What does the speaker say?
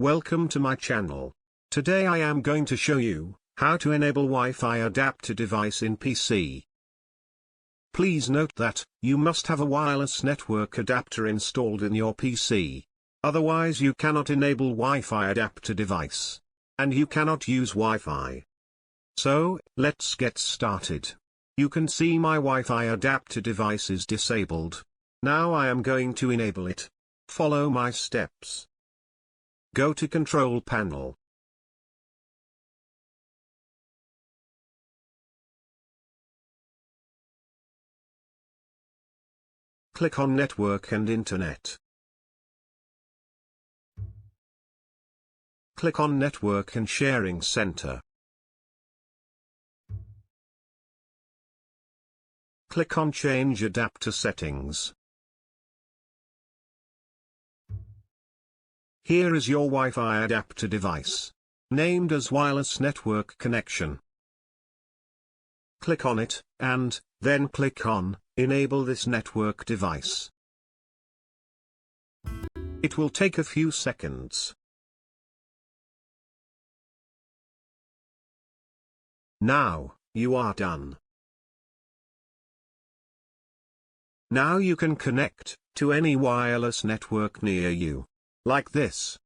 Welcome to my channel. Today I am going to show you how to enable Wi-Fi adapter device in PC. Please note that you must have a wireless network adapter installed in your PC. Otherwise you cannot enable Wi-Fi adapter device. And you cannot use Wi-Fi. So, let's get started. You can see my Wi-Fi adapter device is disabled. Now I am going to enable it. Follow my steps. Go to Control Panel. Click on Network and Internet. Click on Network and Sharing Center. Click on Change Adapter Settings. Here is your Wi-Fi adapter device, named as Wireless Network Connection. Click on it, and then click on Enable this network device. It will take a few seconds. Now, you are done. Now you can connect to any wireless network near you. Like this.